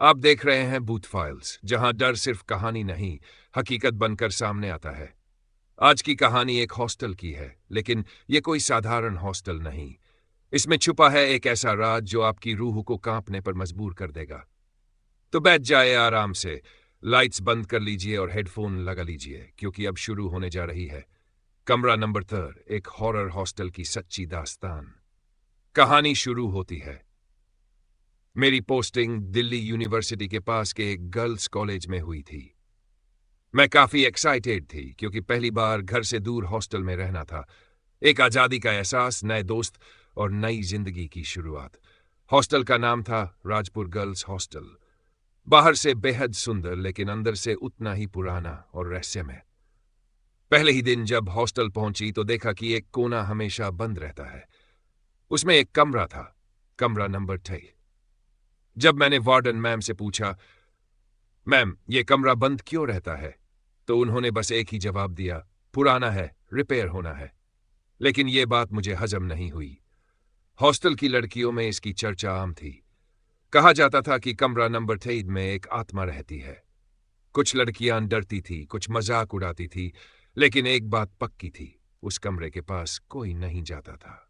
आप देख रहे हैं भूत फाइल्स, जहां डर सिर्फ कहानी नहीं, हकीकत बनकर सामने आता है। आज की कहानी एक हॉस्टल की है, लेकिन यह कोई साधारण हॉस्टल नहीं। इसमें छुपा है एक ऐसा राज जो आपकी रूह को कांपने पर मजबूर कर देगा। तो बैठ जाए आराम से, लाइट्स बंद कर लीजिए और हेडफोन लगा लीजिए, क्योंकि अब शुरू होने जा रही है कमरा नंबर 3, एक हॉरर हॉस्टल की सच्ची दास्तान। कहानी शुरू होती है। मेरी पोस्टिंग दिल्ली यूनिवर्सिटी के पास के एक गर्ल्स कॉलेज में हुई थी। मैं काफी एक्साइटेड थी, क्योंकि पहली बार घर से दूर हॉस्टल में रहना था। एक आजादी का एहसास, नए दोस्त और नई जिंदगी की शुरुआत। हॉस्टल का नाम था राजपुर गर्ल्स हॉस्टल। बाहर से बेहद सुंदर, लेकिन अंदर से उतना ही पुराना और रहस्यमय। पहले ही दिन जब हॉस्टल पहुंची तो देखा कि एक कोना हमेशा बंद रहता है। उसमें एक कमरा था, कमरा नंबर 3। जब मैंने वार्डन मैम से पूछा, मैम ये कमरा बंद क्यों रहता है, तो उन्होंने बस एक ही जवाब दिया, पुराना है, रिपेयर होना है। लेकिन ये बात मुझे हजम नहीं हुई। हॉस्टल की लड़कियों में इसकी चर्चा आम थी। कहा जाता था कि कमरा नंबर 3 में एक आत्मा रहती है। कुछ लड़कियां डरती थी, कुछ मजाक उड़ाती थी, लेकिन एक बात पक्की थी, उस कमरे के पास कोई नहीं जाता था।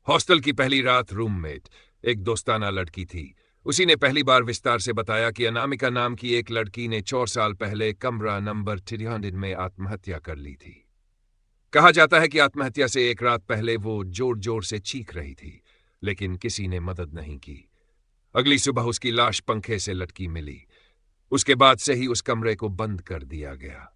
हॉस्टल की पहली रात रूममेट, एक दोस्ताना लड़की थी। उसी ने पहली बार विस्तार से बताया कि अनामिका नाम की एक लड़की ने 4 साल पहले कमरा नंबर 300 में आत्महत्या कर ली थी। कहा जाता है कि आत्महत्या से एक रात पहले वो जोर जोर से चीख रही थी, लेकिन किसी ने मदद नहीं की। अगली सुबह उसकी लाश पंखे से लटकी मिली। उसके बाद से ही उस कमरे को बंद कर दिया गया।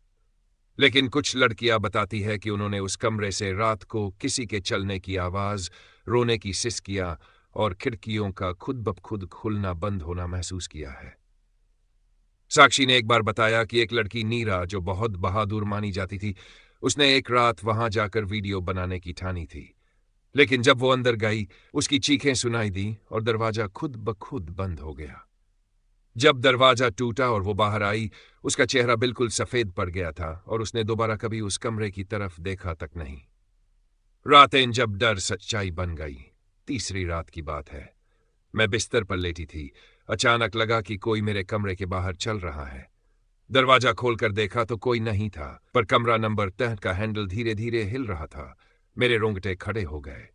लेकिन कुछ लड़कियां बताती है कि उन्होंने उस कमरे से रात को किसी के चलने की आवाज, रोने की सिसकियां और खिड़कियों का खुद ब खुद खुलना बंद होना महसूस किया है। साक्षी ने एक बार बताया कि एक लड़की नीरा, जो बहुत बहादुर मानी जाती थी, उसने एक रात वहां जाकर वीडियो बनाने की ठानी थी। लेकिन जब वो अंदर गई, उसकी चीखें सुनाई दी और दरवाजा खुद ब खुद बंद हो गया। जब दरवाजा टूटा और वो बाहर आई, उसका चेहरा बिल्कुल सफेद पड़ गया था और उसने दोबारा कभी उस कमरे की तरफ देखा तक नहीं। रातें जब डर सच्चाई बन गई। तीसरी रात की बात है। मैं बिस्तर पर लेटी थी। अचानक लगा कि कोई मेरे कमरे के बाहर चल रहा है। दरवाजा खोलकर देखा तो कोई नहीं था, पर कमरा नंबर 3 का हैंडल धीरे धीरे हिल रहा था। मेरे रोंगटे खड़े हो गए।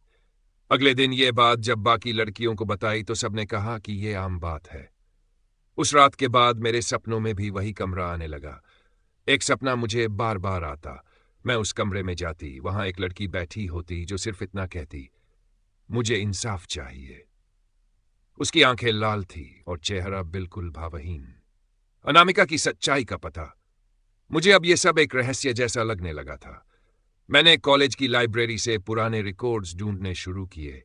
अगले दिन ये बात जब बाकी लड़कियों को बताई तो सबने कहा कि ये आम बात है। उस रात के बाद मेरे सपनों में भी वही कमरा आने लगा। एक सपना मुझे बार बार आता। मैं उस कमरे में जाती, वहां एक लड़की बैठी होती जो सिर्फ इतना कहती, मुझे इंसाफ चाहिए। उसकी आंखें लाल थी और चेहरा बिल्कुल भावहीन। अनामिका की सच्चाई का पता। मुझे अब यह सब एक रहस्य जैसा लगने लगा था। मैंने कॉलेज की लाइब्रेरी से पुराने रिकॉर्ड्स ढूंढने शुरू किए।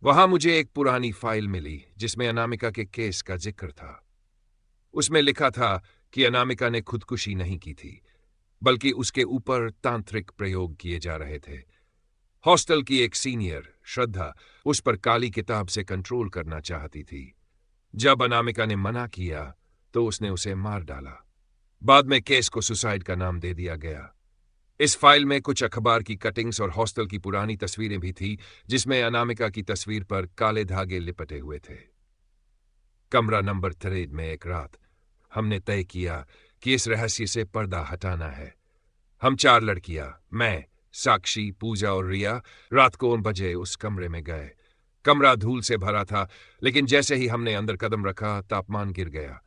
वहां मुझे एक पुरानी फाइल मिली जिसमें अनामिका के केस का जिक्र था। उसमें लिखा था कि अनामिका ने खुदकुशी नहीं की थी, बल्कि उसके ऊपर तांत्रिक प्रयोग किए जा रहे थे। हॉस्टल की एक सीनियर, श्रद्धा, उस पर काली किताब से कंट्रोल करना चाहती थी। जब अनामिका ने मना किया तो उसने उसे मार डाला। बाद में केस को सुसाइड का नाम दे दिया गया। इस फाइल में कुछ अखबार की कटिंग्स और हॉस्टल की पुरानी तस्वीरें भी थी, जिसमें अनामिका की तस्वीर पर काले धागे लिपटे हुए थे। कमरा नंबर 3 में एक रात हमने तय किया कि इस रहस्य से पर्दा हटाना है। हम 4 लड़कियां, मैं, साक्षी, पूजा और रिया, रात को 9 बजे उस कमरे में गए। कमरा धूल से भरा था, लेकिन जैसे ही हमने अंदर कदम रखा, तापमान गिर गया।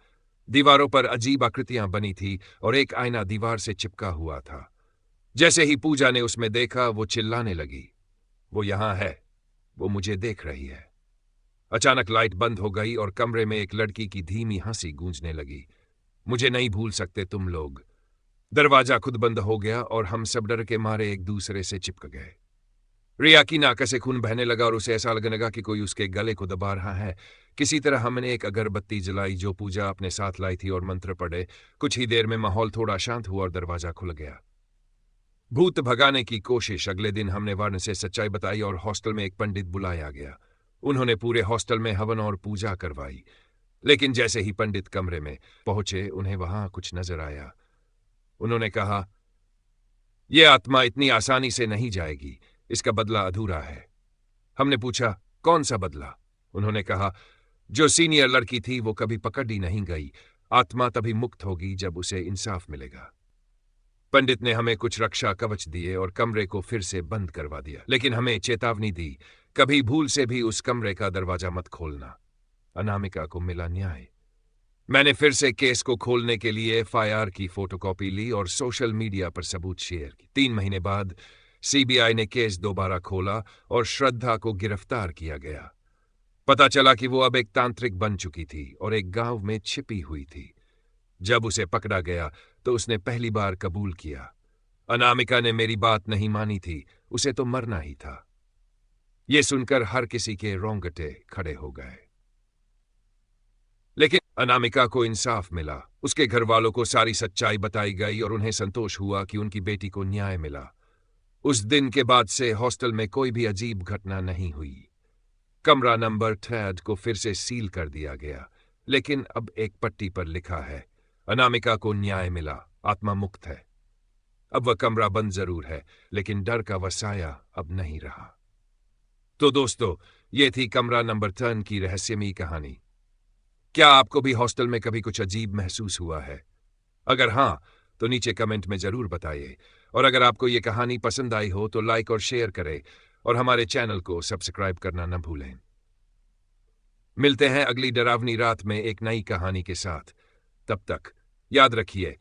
दीवारों पर अजीब आकृतियां बनी थी और एक आईना दीवार से चिपका हुआ था। जैसे ही पूजा ने उसमें देखा, वो चिल्लाने लगी, वो यहां है, वो मुझे देख रही है। अचानक लाइट बंद हो गई और कमरे में एक लड़की की धीमी हंसी गूंजने लगी, मुझे नहीं भूल सकते तुम लोग। दरवाजा खुद बंद हो गया और हम सब डर के मारे एक दूसरे से चिपक गए। रिया की नाक से खून बहने लगा और उसे ऐसा लगने लगा कि कोई उसके गले को दबा रहा है। किसी तरह हमने एक अगरबत्ती जलाई जो पूजा अपने साथ लाई थी और मंत्र पढ़े। कुछ ही देर में माहौल थोड़ा शांत हुआ और दरवाजा खुल गया। भूत भगाने की कोशिश। अगले दिन हमने वार्डन से सच्चाई बताई और हॉस्टल में एक पंडित बुलाया गया। उन्होंने पूरे हॉस्टल में हवन और पूजा करवाई। लेकिन जैसे ही पंडित कमरे में पहुंचे, उन्हें वहां कुछ नजर आया। उन्होंने कहा, यह आत्मा इतनी आसानी से नहीं जाएगी, इसका बदला अधूरा है। हमने पूछा, कौन सा बदला? उन्होंने कहा, जो सीनियर लड़की थी वो कभी पकड़ी नहीं गई। आत्मा तभी मुक्त होगी जब उसे इंसाफ मिलेगा। पंडित ने हमें कुछ रक्षा कवच दिए और कमरे को फिर से बंद करवा दिया, लेकिन हमें चेतावनी दी, कभी भूल से भी उस कमरे का दरवाजा मत खोलना। अनामिका को मिला न्याय। मैंने फिर से केस को खोलने के लिए एफआईआर की फोटोकॉपी ली और सोशल मीडिया पर सबूत शेयर की। 3 महीने बाद सीबीआई ने केस दोबारा खोला और श्रद्धा को गिरफ्तार किया गया। पता चला कि वो अब एक तांत्रिक बन चुकी थी और एक गांव में छिपी हुई थी। जब उसे पकड़ा गया तो उसने पहली बार कबूल किया, अनामिका ने मेरी बात नहीं मानी थी, उसे तो मरना ही था। ये सुनकर हर किसी के रोंगटे खड़े हो गए। लेकिन अनामिका को इंसाफ मिला। उसके घर वालों को सारी सच्चाई बताई गई और उन्हें संतोष हुआ कि उनकी बेटी को न्याय मिला। उस दिन के बाद से हॉस्टल में कोई भी अजीब घटना नहीं हुई। कमरा नंबर 3 को फिर से सील कर दिया गया, लेकिन अब एक पट्टी पर लिखा है, अनामिका को न्याय मिला, आत्मा मुक्त है। अब वह कमरा बंद जरूर है, लेकिन डर का वह साया अब नहीं रहा। तो दोस्तों, ये थी कमरा नंबर 3 की रहस्यमयी कहानी। क्या आपको भी हॉस्टल में कभी कुछ अजीब महसूस हुआ है? अगर हां, तो नीचे कमेंट में जरूर बताइए। और अगर आपको ये कहानी पसंद आई हो तो लाइक और शेयर करें और हमारे चैनल को सब्सक्राइब करना न भूलें। मिलते हैं अगली डरावनी रात में एक नई कहानी के साथ। तब तक याद रखिए,